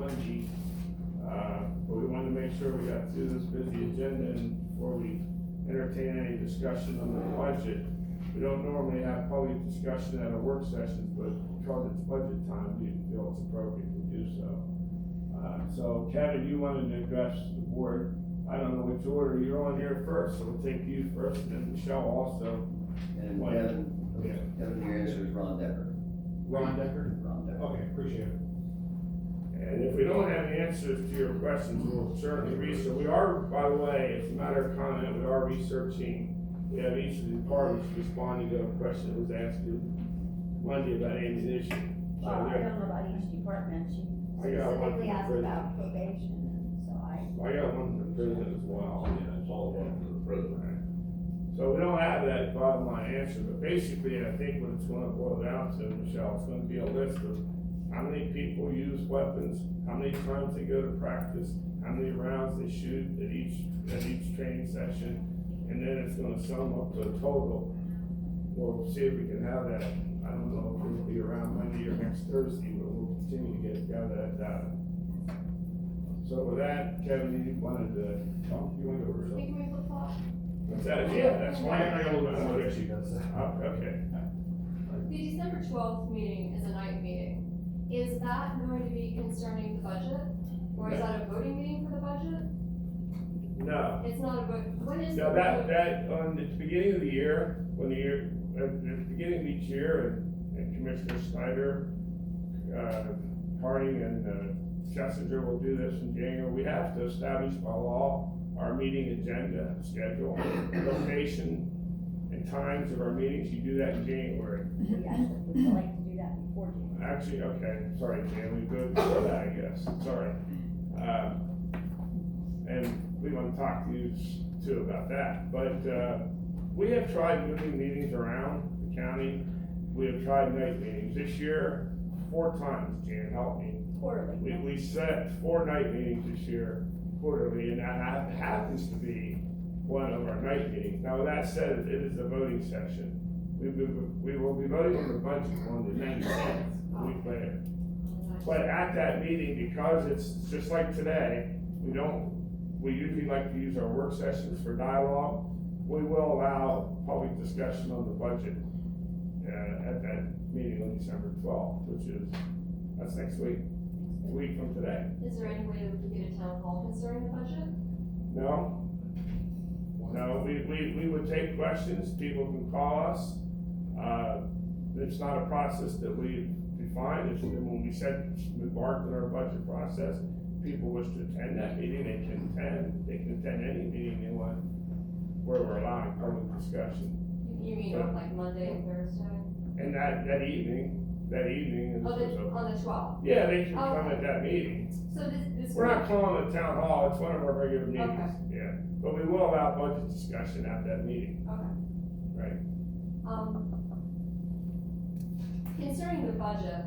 Monday. But we wanted to make sure we got through this busy agenda and before we entertain any discussion on the budget. We don't normally have public discussion at our work sessions, but because it's budget time, we feel it's appropriate to do so. So Kevin, you wanted to address the board. I don't know which order, you're on here first, so we'll take you first, and then Michelle also. And One. Kevin, your answer is Ron Decker. Ron Decker? Ron Decker. Okay, appreciate it. And if we don't have the answers to your questions, we'll certainly research. We are, by the way, as a matter of comment, we are researching. We have each of the departments responding to a question that was asked Monday about ammunition. So Well, I there- don't know about each department, she I got one specifically from asked prison. about probation, and so I got one from prison as well. Yeah, it's all about the president. So we don't have that bottom line answer, but basically, I think what it's gonna boil down to, Michelle, it's gonna be a list of how many people use weapons, how many times they go to practice, how many rounds they shoot at each training session, and then it's gonna sum up to a total. We'll see if we can have that, I don't know if it'll be around Monday or next Thursday, but we'll continue to gather that data. So with that, Kevin, you wanted to talk, you wanted to over something? Can we flip flop? What's that? Yeah, that's I why got a little bit more that she does. Okay. The December 12th meeting is a night meeting. Is that going to be concerning the budget? Or is that a voting meeting for the budget? No, It's not a vote, when is the no, vote? that, on the beginning of the year, when at the beginning of each year, and Commissioner Snyder, Harding and Schesinger will do this in January, we have to establish by law our meeting agenda, schedule, location, and times of our meetings. You do that in January. we actually would like to do that before January. Actually, okay, sorry, Jan, we go before that, I guess, sorry. And we want to talk to you too about that, but, we have tried moving meetings around the county. We have tried night meetings. This year, 4 times, Jan, help me. Quarterly. We set 4 night meetings this year quarterly, and that happens to be one of our night meetings. Now, with that said, it is a voting session. We will be voting on the budget on the 19th, a week later. But at that meeting, because it's just like today, we usually like to use our work sessions for dialogue. We will allow public discussion on the budget, at that meeting on December 12th, that's next week, a week from today. Is there any way that we could get a town hall concerning the budget? No? No, we would take questions, people can call us. It's not a process that we define, it's when we embarked on our budget process, people wish to attend that meeting, they can attend any meeting they want, where we're allowing public discussion. You mean on like Monday and Thursday? And that evening is. On the 12th? Yeah, they can come at that meeting. So this. We're not calling it a town hall, it's one of our regular meetings, Okay. yeah. But we will allow budget discussion at that meeting, Okay. right? Concerning the budget,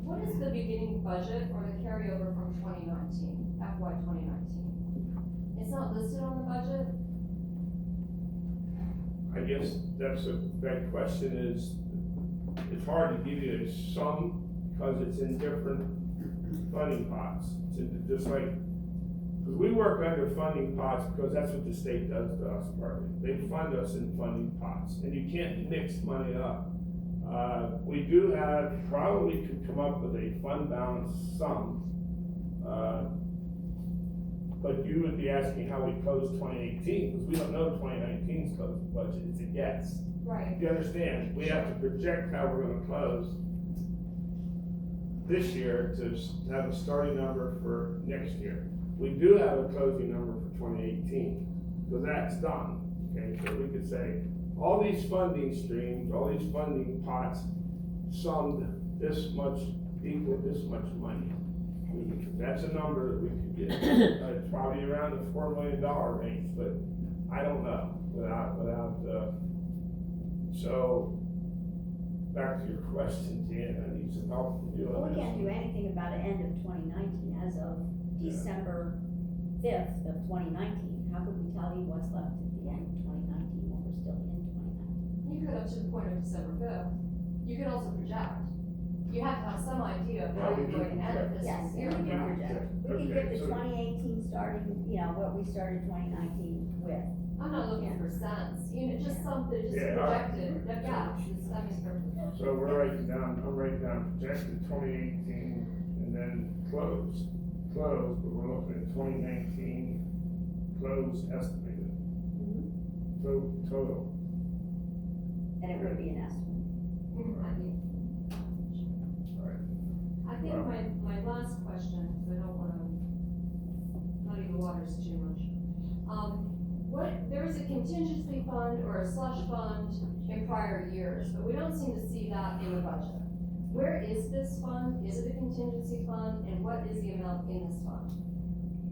what is the beginning budget or the carryover from 2019, FY 2019? It's not listed on the budget? I guess that question is, it's hard to give you a sum, because it's in different funding pots. Just like, because we work under funding pots, because that's what the state does to us partly. They fund us in funding pots, and you can't mix money up. We do have, probably could come up with a fund balance sum, but you would be asking how we closed 2018, because we don't know 2019's closed budget, it's a guess. Right. You understand, we have to project how we're gonna close this year to have a starting number for next year. We do have a closing number for 2018, so that's done, okay? So we could say, all these funding streams, all these funding pots summed this much, equal this much money. That's a number that we could get, it's probably around the $4 million range, but I don't know, so, back to your question, Jan, I need some help from you Well, on we this. can't do anything about it end of 2019, as of December 5th of 2019. How could we tell you what's left at the end of 2019 when we're still in 2019? You could up to the point of December 5th. You could also project. You have to have some idea of how Yeah, we you're do going to end it this Yes, year. we can the So- 2018 starting, you know, what we started 2019 with. I'm not looking for cents, you know, just something, just Yeah, all right. projected, that makes perfect sense. So we're writing down, I'm writing down projected 2018 and then closed, but we're looking at 2019 closed estimated, total. And it would be an estimate. I think my last question, because I don't wanna muddy the waters too much. There is a contingency fund or a slush fund in prior years, but we don't seem to see that in the budget. Where is this fund? Is it a contingency fund, and what is the amount in this fund?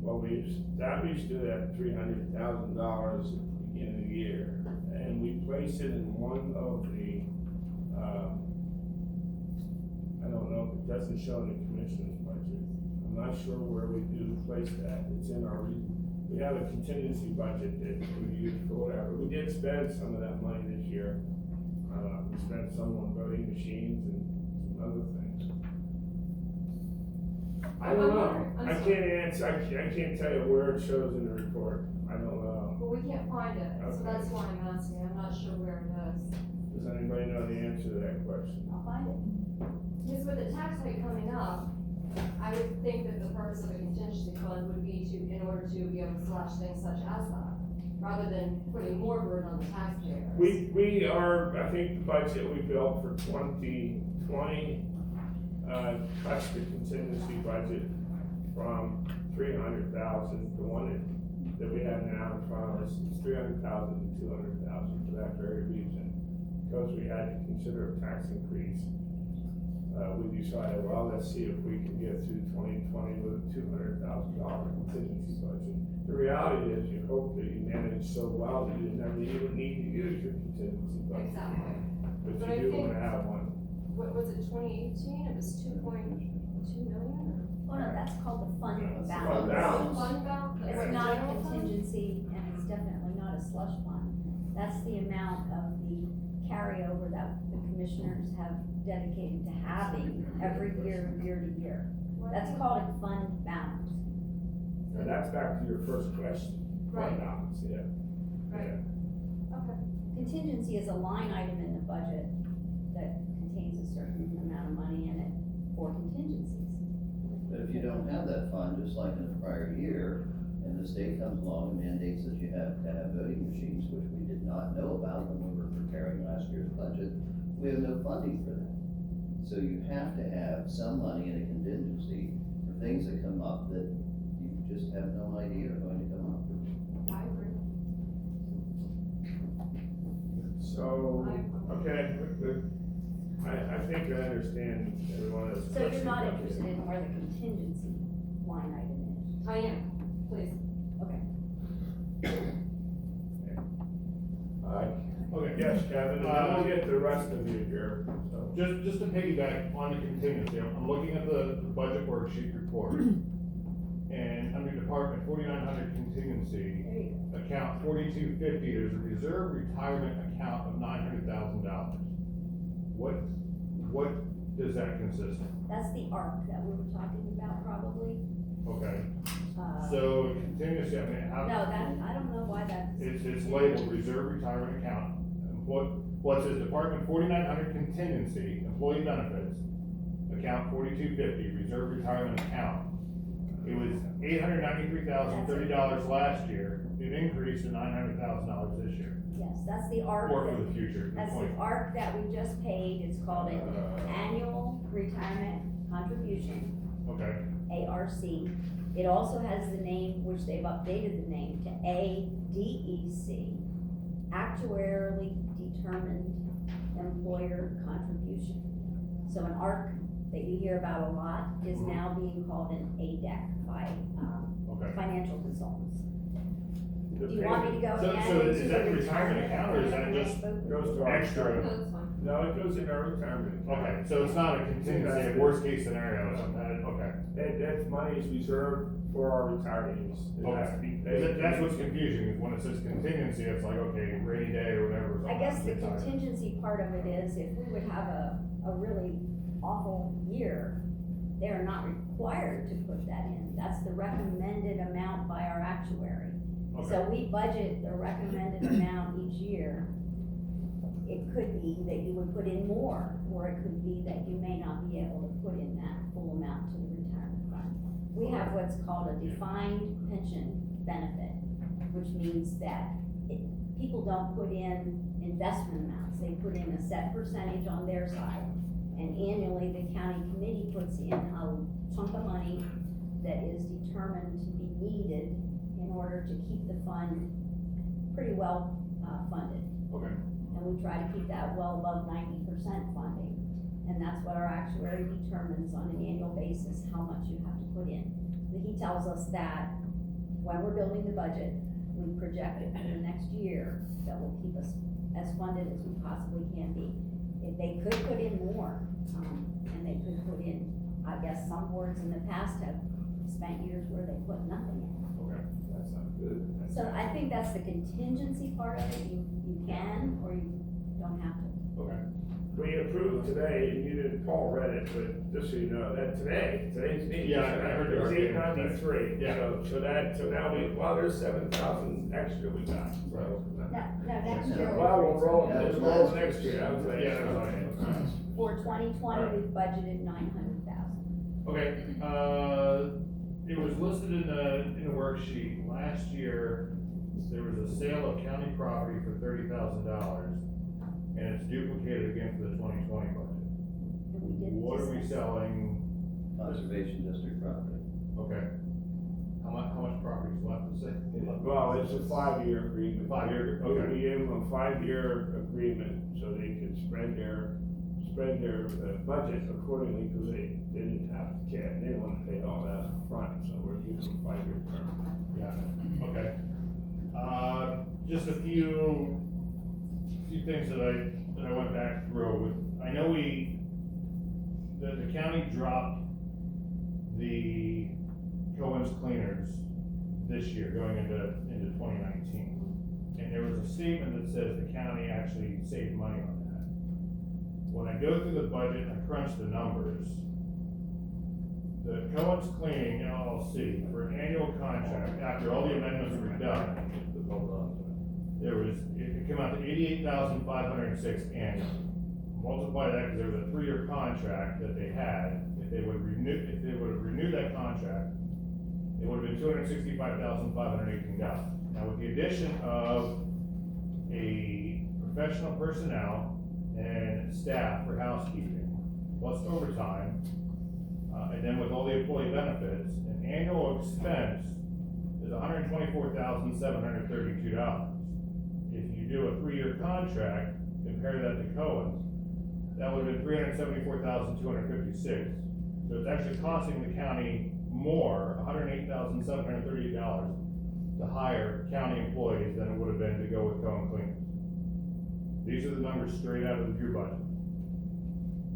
Well, we established it at $300,000 at the beginning of the year, and we placed it in one of the, I don't know, it doesn't show in the commissioner's budget. I'm not sure where we do place that, it's in our, we have a contingency budget that we use for whatever. We did spend some of that money this year, we spent some on voting machines and some other things. I don't know, I can't answer, I can't tell you where it shows in the report, I don't know. Well, we can't find it, so Okay. that's why I'm asking, I'm not sure where it is. Does anybody know the answer to that question? I'll find it. Because with the tax rate coming up, I would think that the purpose of a contingency fund would be to, in order to be able to slash things such as that, rather than putting more burden on the taxpayers. We are, I think the budget we built for 2020, touched the contingency budget from 300,000, the one that we have now in front of us, is 300,000 to 200,000 for that very reason. Because we had to consider a tax increase, we decided, well, let's see if we can get through 2020 with a $200,000 contingency budget. The reality is, you hope that you manage so well that you never even need to use your contingency budget, Exactly. but But you I do think- wanna have one. What was it, 2018? It was 2.2 million? Oh, no, that's called the fund Yeah, it's the balance. fund Or? balance. Fund balance? It's not a contingency, and it's definitely not a slush fund. That's the amount of the carryover that the commissioners have dedicated to having every year, year to year. That's called a fund balance. And that's back to your first question, Right. fund balance, yeah. Right. Yeah. Okay. Contingency is a line item in the budget that contains a certain amount of money in it for contingencies. But if you don't have that fund, just like in the prior year, and the state comes along and mandates that you have to have voting machines, which we did not know about when we were preparing last year's budget, we have no funding for that. So you have to have some money in a contingency for things that come up that you just have no idea are going to come up. I agree. So, okay, I think I understand everyone else's So question. you're not interested in where the contingency line item is? I am, please. Okay. Okay. Yes, Kevin, and then we'll get the rest of you here, so. Just to piggyback on the contingency, I'm looking at the budget worksheet report. And under Department 4900 contingency, There you go. account 4250, there's a reserve retirement account of $900,000. What does that consist of? That's the arc that we were talking about probably. Okay, Uh, so contingency, I mean, how? No, that, I don't know why that's. It's labeled reserve retirement account. And what says Department 4900 contingency, employee benefits, account 4250, reserve retirement account. It was $893,030 last year, it increased to $900,000 this year, Yes, that's the arc. or that- for the future. That's the arc that we just paid, it's called an annual retirement contribution, Okay, ARC. It also has the name, which they've updated the name to ADEC, actuarially determined employer contribution. So an ARC that you hear about a lot is now being called an ADEC by, okay. financial consultants. The Do you want me to go So- again so into is that the the retirement account, or is that plan just I spoke with? Goes to our. Extra. No, that's fine. No, it goes in our retirement. account. Okay, so it's not a contingency, a worst case scenario or something, okay. That money is reserved for our retirees. It has to be paid. That's what's confusing, is when it says contingency, it's like, okay, rainy day or whatever. I guess the sometimes it's contingency part of it is if we would have a really awful year, they are not required to put that in. That's the recommended amount by our actuary. Okay, So we budget the recommended amount each year. It could be that you would put in more, or it could be that you may not be able to put in that full amount to the retirement fund. We have what's called a defined pension benefit, which means that people don't put in investment amounts, they put in a set percentage on their side. And annually, the county committee puts in a chunk of money that is determined to be needed in order to keep the fund pretty well, funded. okay, And we try to keep that well above 90% funding. And that's what our actuary determines on an annual basis, how much you have to put in. He tells us that when we're building the budget, we project it for the next year that will keep us as funded as we possibly can be. If they could put in more, and they could put in, I guess some boards in the past have spent years where they put nothing in. okay. That's not good. So I think that's the contingency part of it, you can or you don't have to. Okay, We approved today, and you didn't, Paul read it, but just so you know, that today's meeting. Yeah, I heard it. It's 893, Yeah. so now there's 7,000 extra we got, so. No, next year. Well, we'll roll, Yeah, we'll it's roll last next year, I was like. Yeah. For 2020, we've budgeted 900,000. okay, it was listed in the worksheet, last year, there was a sale of county property for $30,000, and it's duplicated again for the 2020 budget. And we did. What are we discuss- selling? Conservation district property. Okay. How much property is left to sell? Well, it's a 5-year agreement. 5-year, okay. We gave them a 5-year agreement, so they could spread their budget accordingly, because they didn't have to care, they didn't want to pay all that up front, so we're giving them a 5-year term. Yeah, okay. Just a few things that I went back through with, I know the county dropped the Cohen's cleaners this year, going into 2019. And there was a statement that says the county actually saved money on that. When I go through the budget and I crunch the numbers, the Cohen's Cleaning LLC, for an annual contract, after all the amendments were done, it came out to $88,506 annually. Multiply that, because there was a 3-year contract that they had, if they would have renewed that contract, it would have been $265,518. Now, with the addition of a professional personnel and staff for housekeeping, plus overtime, and then with all the employee benefits, an annual expense is $124,732. If you do a 3-year contract, compare that to Cohen's, that would have been $374,256. So it's actually costing the county more, $108,738, to hire county employees than it would have been to go with Cohen Cleaners. These are the numbers straight out of the Drew budget.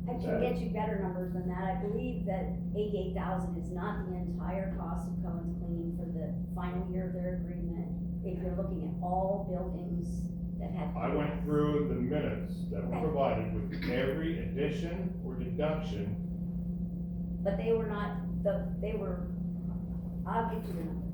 I can get you better numbers than that. I believe that 88,000 is not the entire cost of Cohen's cleaning for the final year of their agreement. If you're looking at all buildings that had. I went through the minutes that were Okay. provided with every addition or deduction. But they were not, I'll get you the numbers.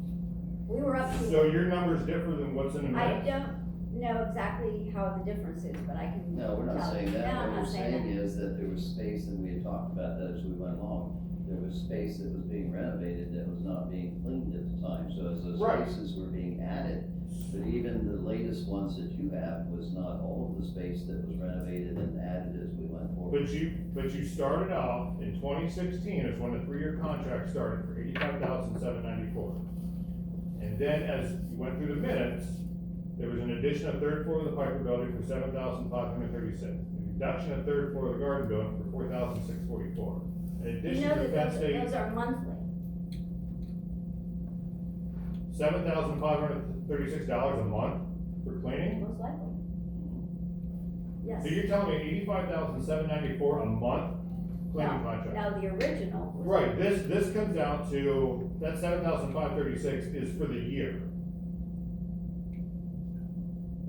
We were up to. So your numbers differ than what's in the I minutes? don't know exactly how the difference is, but I can. No, we're not tell saying you. that. No, I'm What not we're saying saying that. is that there was space, and we had talked about that as we went along. There was space that was being renovated that was not being cleaned at the time, so as those Right. spaces were being added. But even the latest ones that you have was not all of the space that was renovated and added as we went forward. But you started off in 2016 is when the 3-year contract started for $85,794. And then as you went through the minutes, there was an addition of 3rd floor of the Piper building for $7,536. A reduction of 3rd floor of the Garden building for $4,644. In You addition know to that Penn those State, are monthly. $7,536 a month for cleaning? Most likely. Yes. So you're telling me $85,794 a month cleaning contract? No, the original was. Right, this comes out to, that 7,536 is for the year.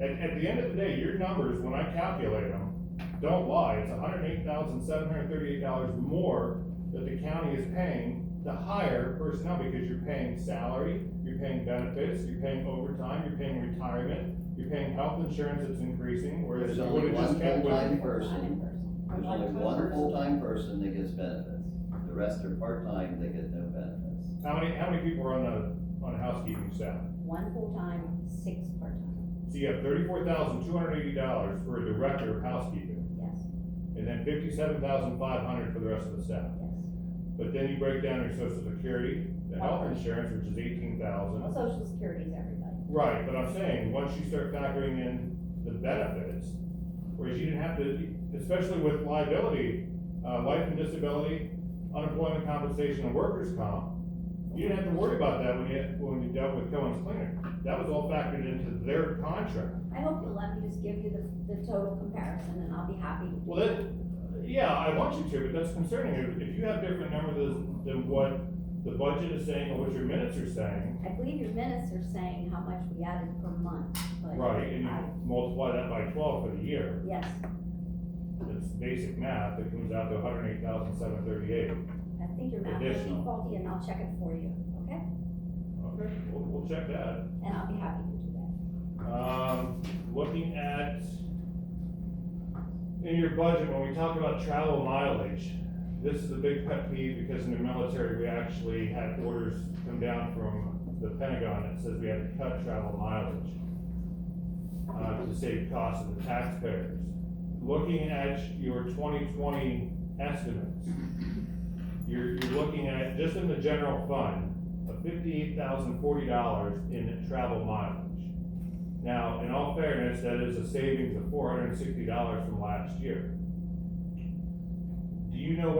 At the end of the day, your numbers, when I calculate them, don't lie, it's $108,738 more that the county is paying to hire personnel because you're paying salary, you're paying benefits, you're paying overtime, you're paying retirement, you're paying health insurance that's increasing, whereas There's you only would've one just kept with. full-time Full-time person, person. there's only one full-time person that gets benefits. The rest are part-time, they get no benefits. How many people are on a housekeeping staff? One full-time, 6 part-time, So you have $34,280 for a director of housekeeping, yes, and then $57,500 for the rest of the staff. yes. But then you break down your social security, the health insurance, which is $18,000. Well, social security is everybody. Right, but I'm saying, once you start factoring in the benefits, whereas you didn't have to, especially with liability, life and disability, unemployment compensation and workers' comp, you didn't have to worry about that when you dealt with Cohen's Cleaner. That was all factored into their contract. I hope you'll let me just give you the total comparison, and I'll be happy to do Well, yeah, I want you to, but that's concerning. If you have different numbers than what the budget is saying or what your minutes are saying, I believe your minutes are saying how much we added per month, but. right, and you multiply that by 12 for the year, Yes, it's basic math, it comes out to 108,738. I think your math may be Additional. faulty, and I'll check it for you, okay? Okay, we'll check that. And I'll be happy to do that. Looking at, in your budget, when we talk about travel mileage, this is a big pet peeve because in the military, we actually had orders come down from the Pentagon that says we had to cut travel mileage to save costs of the taxpayers. Looking at your 2020 estimates, you're looking at, just in the general fund, of $58,040 in travel mileage. Now, in all fairness, that is a savings of $460 from last year. Do you know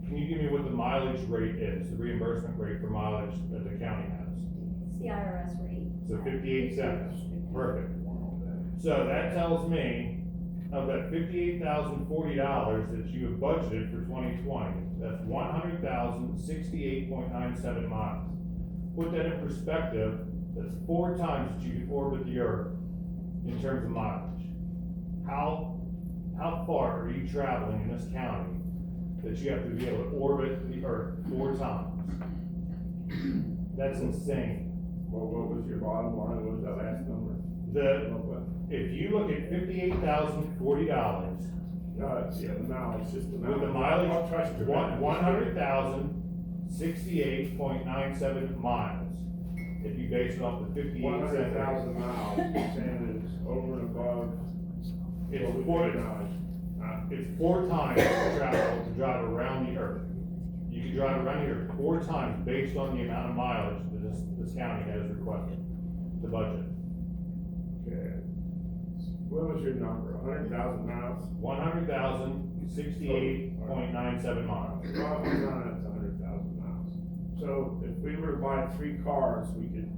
can you give me what the mileage rate is, the reimbursement rate for mileage that the county has? It's the IRS rate. So 58 cents, perfect. So that tells me, of that $58,040 that you have budgeted for 2020, that's 100,068.97 miles. Put that in perspective, that's 4 times that you can orbit the Earth in terms of mileage. How far are you traveling in this county that you have to be able to orbit the Earth 4 times? That's insane. Well, what was your bottom line, what was that last number? If you look at $58,040, No, it's, yeah, the mileage, just the mileage. with the mileage, I'll trust your math. 100,068.97 miles. If you base it off the 58 cent. 100,000 miles, you're saying is over and above. It's what we four, pay mileage. it's 4 times to travel, to drive around the Earth. You can drive around the Earth 4 times based on the amount of mileage that this county has requested, the budget. Okay. What was your number, 100,000 miles? 100,068.97 miles. Well, we're not at 100,000 miles. So if we were to buy 3 cars, we could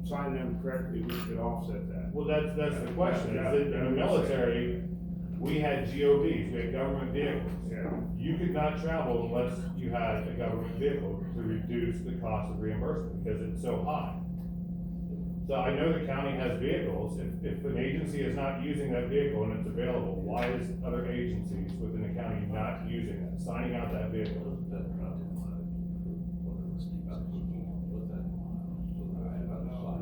sign them correctly, we could offset that. Well, that's the question, is that in the military, we had GOVs, we had government vehicles. Yeah. You could not travel unless you had a government vehicle to reduce the cost of reimbursement because it's so high. So I know the county has vehicles, if an agency is not using that vehicle and it's available, why is other agencies within the county not using that, signing out that vehicle?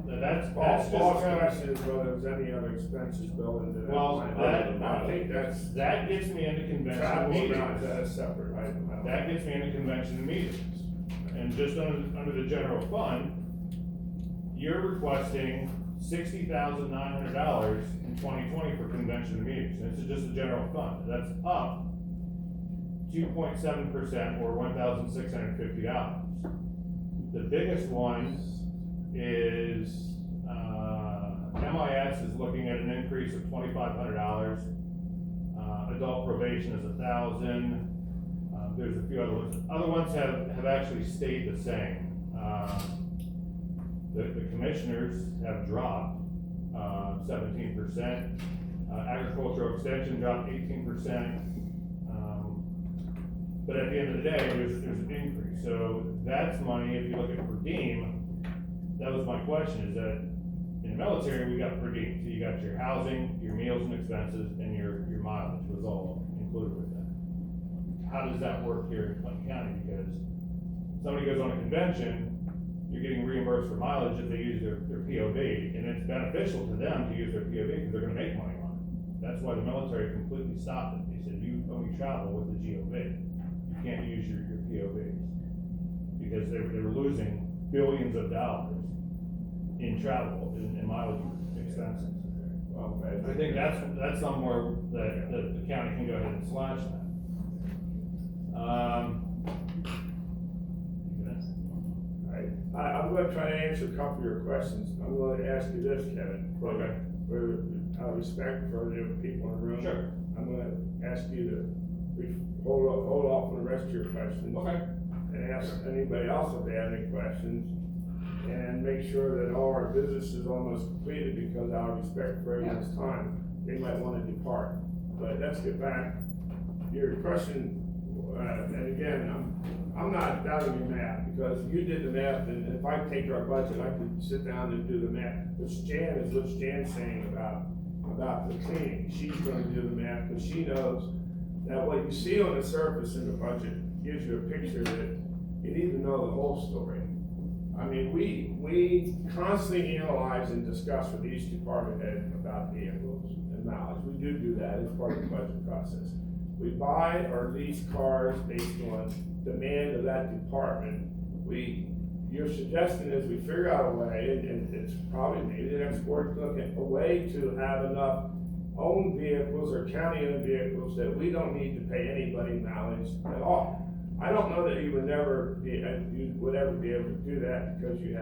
That's Paul's just. question is whether there's any other expenses built into that. Well, line. that- I think that's. That gets me into convention Travel meetings. around, that's separate, right? That gets me into convention and meetings. And just under the general fund, you're requesting $60,900 in 2020 for convention and meetings. And this is just the general fund. That's up 2.7% or $1,650. The biggest one is, MIS is looking at an increase of $2,500. Adult probation is $1,000. There's a few other ones. Other ones have actually stayed the same. The commissioners have dropped 17%. Agricultural extension dropped 18%. But at the end of the day, there's an increase. So that's money, if you look at per diem, that was my question, is that in the military, we got per diem. So you got your housing, your meals and expenses, and your mileage was all included with that. How does that work here in Clinton County? Because somebody goes on a convention, you're getting reimbursed for mileage if they use their POV, and it's beneficial to them to use their POV because they're gonna make money on it. That's why the military completely stopped it. They said, you only travel with the GOV. You can't use your POVs. Because they were losing billions of dollars in travel, in mileage expenses. Well, I think that's somewhere that the county can go ahead and slash that. I'm gonna try to answer a couple of your questions. I'm gonna ask you this, Kevin. Okay. For respect for the people in the room. Sure. I'm gonna ask you to hold off on the rest of your questions. Okay. And ask anybody else if they have any questions. And make sure that all our business is almost completed, because out of respect for everyone's time, they might wanna depart. But let's get back. Your question, and again, I'm not doubting your math, because you did the math, and if I take our budget, I could sit down and do the math. What's Jan's saying about the cleaning. She's gonna do the math, because she knows that what you see on the surface in the budget gives you a picture that you need to know the whole story. I mean, we constantly analyze and discuss with each department head about vehicles and mileage. We do that as part of the budget process. We buy or lease cars based on demand of that department. Your suggestion is we figure out a way, and it's probably maybe the next board look at a way to have enough owned vehicles or county-owned vehicles that we don't need to pay anybody mileage at all. I don't know that you would ever be able to do that, because you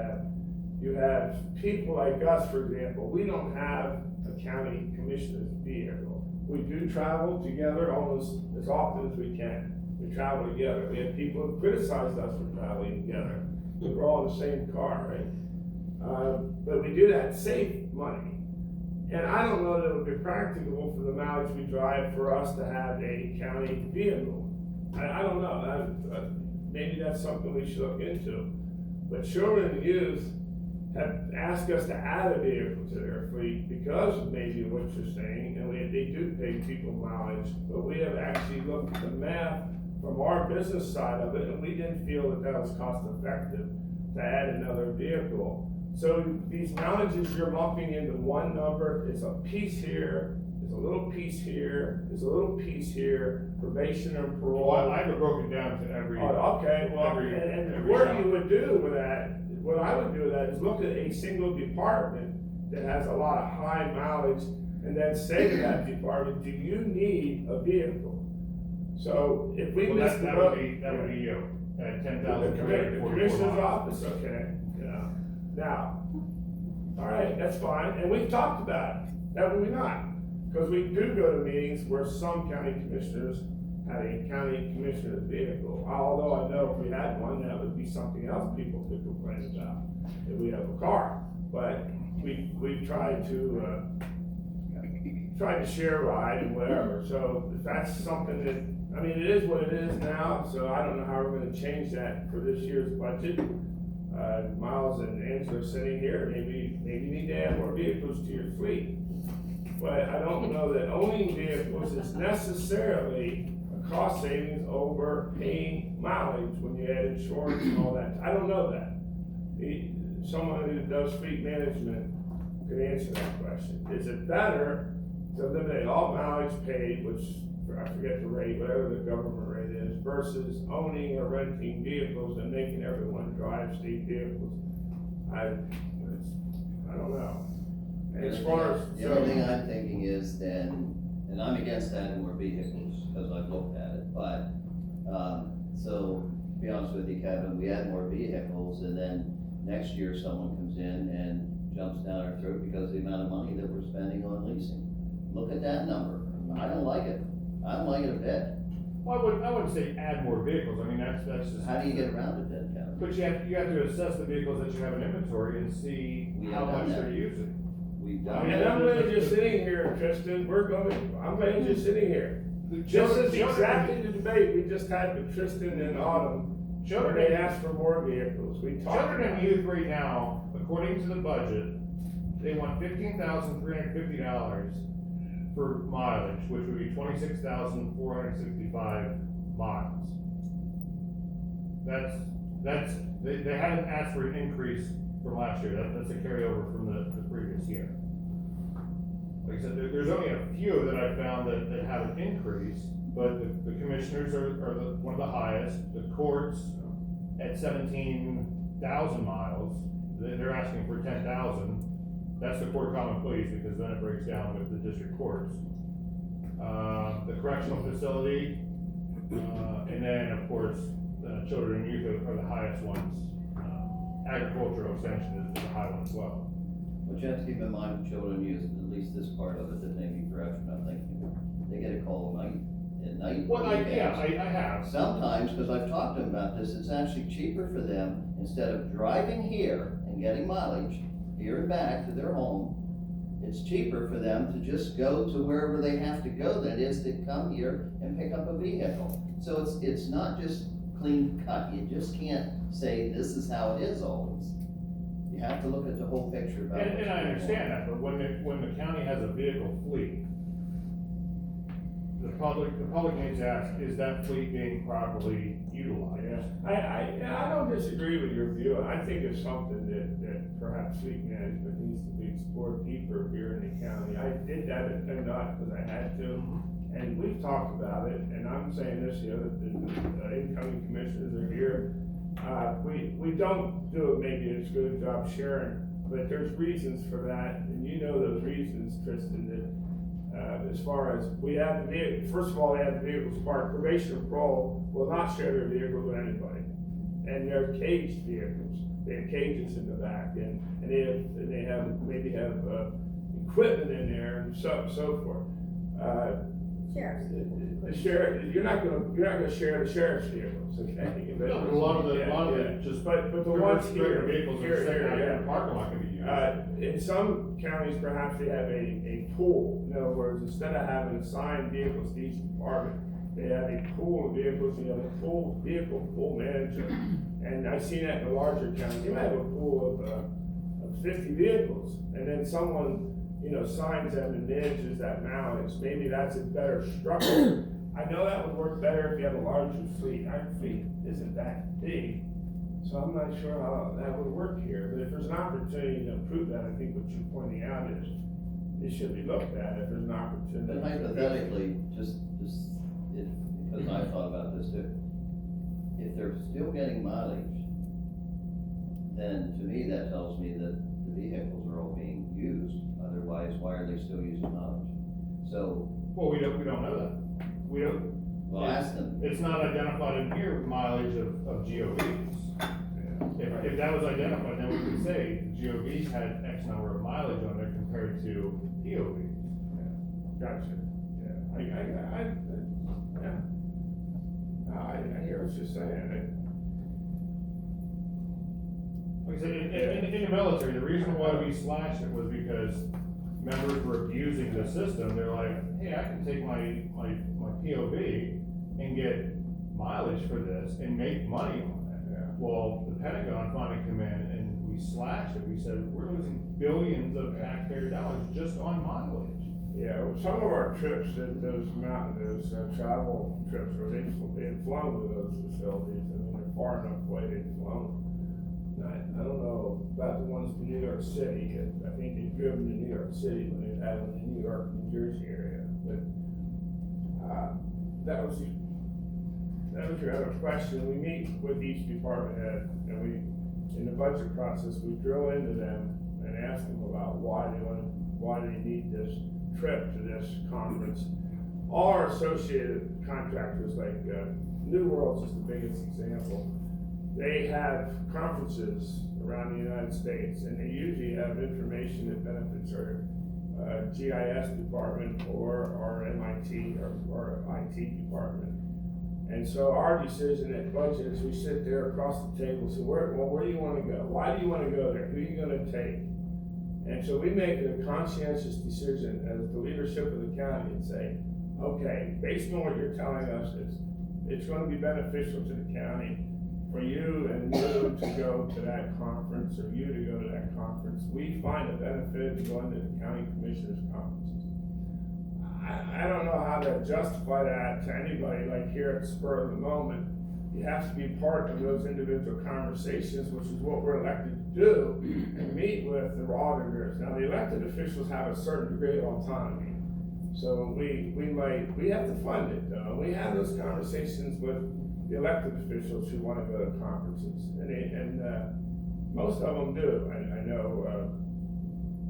have people like us, for example. We don't have a county commissioner's vehicle. We do travel together almost as often as we can. We travel together. We have people who criticize us for traveling together. We're all in the same car, right? But we do that to save money. And I don't know that it would be practicable for the mileage we drive for us to have a county vehicle. I don't know, maybe that's something we should look into. But children and youth have asked us to add a vehicle to their fleet because of maybe what you're saying, and they do pay people mileage, but we have actually looked at the math from our business side of it, and we didn't feel that that was cost effective to add another vehicle. So these mileages you're lumping into one number, it's a piece here, there's a little piece here, there's a little piece here, probation and parole. Well, I have it broken down to every. Oh, okay, well, every and what job. you would do with that, what I would do with that is look at a single department that has a lot of high mileage, and then say to that department, do you need a vehicle? So if we Well, miss the that boat. would be you, at $10,344. The commissioner's office, okay, yeah. Now, all right, that's fine, and we've talked about it, haven't we not? Because we do go to meetings where some county commissioners have a county commissioner's vehicle. Although I know if we had one, that would be something else people could complain about, if we have a car. But we've tried to share a ride and whatever, so if that's something that, I mean, it is what it is now, so I don't know how we're gonna change that for this year's budget. Miles and Angela are sitting here, maybe you need to add more vehicles to your fleet. But I don't know that owning vehicles is necessarily a cost savings over paying mileage when you add insurance and all that. I don't know that. Someone who does fleet management could answer that question. Is it better to eliminate all mileage paid, which I forget the rate, whatever the government rate is, versus owning or renting vehicles and making everyone drive state vehicles? I don't know. As far as. The only thing I'm thinking is then, and I'm against adding more vehicles, because I've looked at it, but, so, to be honest with you, Kevin, we add more vehicles, and then next year someone comes in and jumps down our throat because of the amount of money that we're spending on leasing. Look at that number. I don't like it. I don't like it a bit. Well, I wouldn't say add more vehicles, I mean, that's just. How do you get around it then, Kevin? But you have to assess the vehicles that you have in inventory and see We how have done much that. they're using. We've I done mean, that. I'm glad you're sitting here, Tristan, I'm glad you're sitting here. This is exactly the debate we just had with Tristan in autumn, where they asked for more vehicles, we talked about Children and it. youth right now, according to the budget, they want $15,350 for mileage, which would be 26,465 miles. That's they hadn't asked for an increase from last year, that's a carryover from the previous year. Like I said, there's only a few that I found that have an increase, but the commissioners are one of the highest, the courts at 17,000 miles, they're asking for 10,000. That's the court common pleas, because then it breaks down with the district courts. The correctional facility, and then, of course, children and youth are the highest ones. Agricultural extension is a high one as well. But you have to keep in mind with children and youth, at least this part of it, that may be correction, I'm thinking, they get a call at night. Well, I have. Sometimes, because I've talked to them about this, it's actually cheaper for them, instead of driving here and getting mileage, here and back to their home, it's cheaper for them to just go to wherever they have to go than it is to come here and pick up a vehicle. So it's not just clean cut, you just can't say this is how it is always. You have to look at the whole picture about And what's I going on. understand that, but when the county has a vehicle fleet, the public needs to ask, is that fleet being properly utilized? I don't disagree with your view, and I think it's something that perhaps fleet management needs to be explored deeper here in the county. I did that at PennDOT because I had to, and we've talked about it, and I'm saying this, the incoming commissioners are here. We don't do it maybe as good a job sharing, but there's reasons for that, and you know those reasons, Tristan, that as far as we have the vehicle, first of all, they have the vehicles parked. Probation and parole will not share their vehicle with anybody, and they're caged vehicles. They have cages in the back, and they have maybe have equipment in there and so forth. Sheriff's. The sheriff, you're not gonna share the sheriff's vehicles, okay? No, but a lot of it just. But the ones here, vehicles here, are sitting out in yeah. the parking lot can be used. In some counties, perhaps they have a pool. In other words, instead of having assigned vehicles to each department, they have a pool of vehicles, pool manager. And I've seen that in the larger counties. You might have a pool of 50 vehicles, and then someone, signs them and manages that mileage. Maybe that's a better structure. I know that would work better if you had a larger fleet. Our fleet isn't that big, so I'm not sure how that would work here. But if there's an opportunity to improve that, I think what you're pointing out is it should be looked at if there's an opportunity. But hypothetically, just if, because I thought about this too, if they're still getting mileage, then to me that tells me that the vehicles are all being used. Otherwise, why are they still using mileage? So. Well, we don't know that. We don't. Well, ask them. It's not identified in here mileage of GOVs. If that was identified, then we could say GOVs had X number of mileage on there compared to POVs. Gotcha. Yeah. I hear what you're saying. Like I said, in the military, the reason why we slashed it was because members were abusing the system. They're like, hey, I can take my POV and get mileage for this and make money on it. Yeah. Well, the Pentagon finally came in and we slashed it. We said, we're losing billions of taxpayer dollars just on mileage. Yeah, well, some of our trips, those travel trips, where they've flown to those facilities, I mean, they're far enough away, they've flown. I don't know about the ones to New York City. I think they've driven to New York City when they've had them in the New York, New Jersey area. But that was your other question. We meet with each department head, and in the budget process, we drill into them and ask them about why they need this trip to this conference. All our associated contractors, like New Worlds is the biggest example. They have conferences around the United States, and they usually have information that benefits our GIS department or our MIT or IT department. And so our decision at budget is we sit there across the table and say, where do you want to go? Why do you want to go there? Who are you going to take? And so we make a conscientious decision as the leadership of the county and say, okay, based on what you're telling us, it's going to be beneficial to the county for you and you to go to that conference, or you to go to that conference. We find a benefit in going to the county commissioners' conferences. I don't know how to justify that to anybody, like here at the spur of the moment, you have to be part of those individual conversations, which is what we're elected to do, and meet with the auditors. Now, the elected officials have a certain degree of autonomy, so we have to fund it, though. We have those conversations with the elected officials who wanna go to conferences, and most of them do. I know,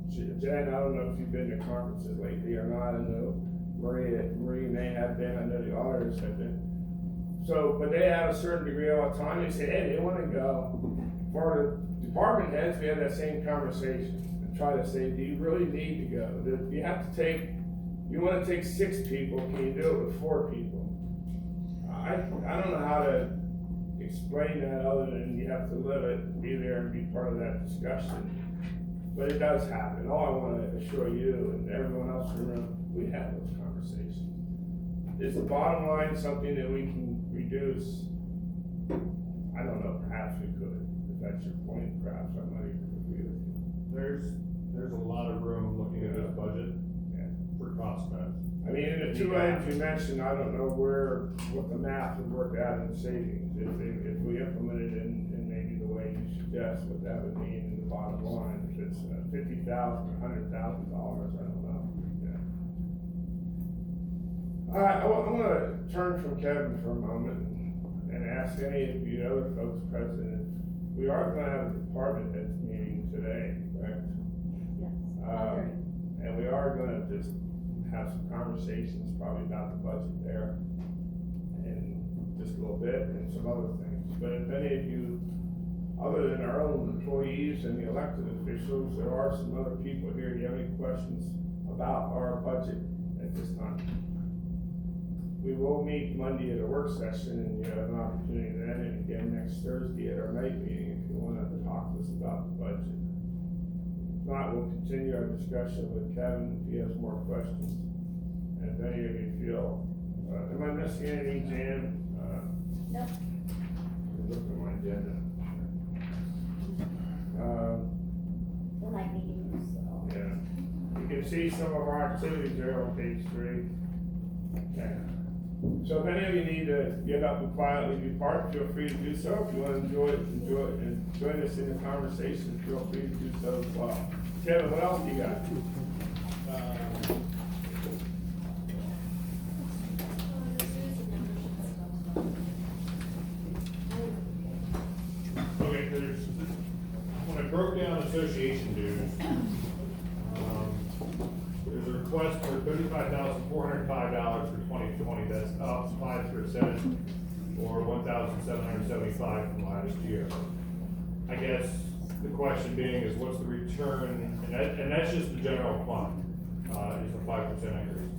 Jen, I don't know if you've been to conferences lately or not. I know Marie may have been, I know the auditors have been. So, but they have a certain degree of autonomy, say, hey, they wanna go. For the department heads, we have that same conversation, and try to say, do you really need to go? Do you have to take, you wanna take 6 people, can you do it with 4 people? I don't know how to explain that other than you have to live it, be there and be part of that discussion. But it does happen. All I wanna assure you and everyone else in the room, we have those conversations. Is the bottom line something that we can reduce? I don't know, perhaps we could. If that's your point, perhaps I might even agree with you. There's a lot of room looking at this budget Yeah. for cost cuts. I mean, in the 2 items you mentioned, I don't know what the math would work out in savings. If we implemented in maybe the way you suggest, what that would mean in the bottom line. If it's $50,000 or $100,000, I don't know. Yeah. All right, I'm gonna turn from Kevin for a moment and ask any of you other folks present. We are gonna have a department heads meeting today, correct? Yes. And we are gonna just have some conversations probably about the budget there, and just a little bit, and some other things. But if any of you, other than our own employees and the elected officials, there are some other people here, do you have any questions about our budget at this time? We will meet Monday at a work session, and you have an opportunity then, and again next Thursday at our night meeting, if you wanna talk to us about the budget. If not, we'll continue our discussion with Kevin if he has more questions. And if any of you feel, am I missing anything, Jan? No. Look at my agenda. The night meetings, so. Yeah, you can see some of our activities there on page 3. Okay. So if any of you need to get up and quietly depart, feel free to do so. If you want to enjoy it, and join us in the conversation, feel free to do so as well. Kevin, what else do you got? Okay, when I broke down association dues, there's a request for $35,405 for 2020, that's up 5%, or $1,775 from last year. I guess the question being is what's the return, and that's just the general fund, is a 5% increase.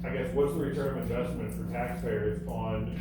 I guess what's the return of investment for taxpayers on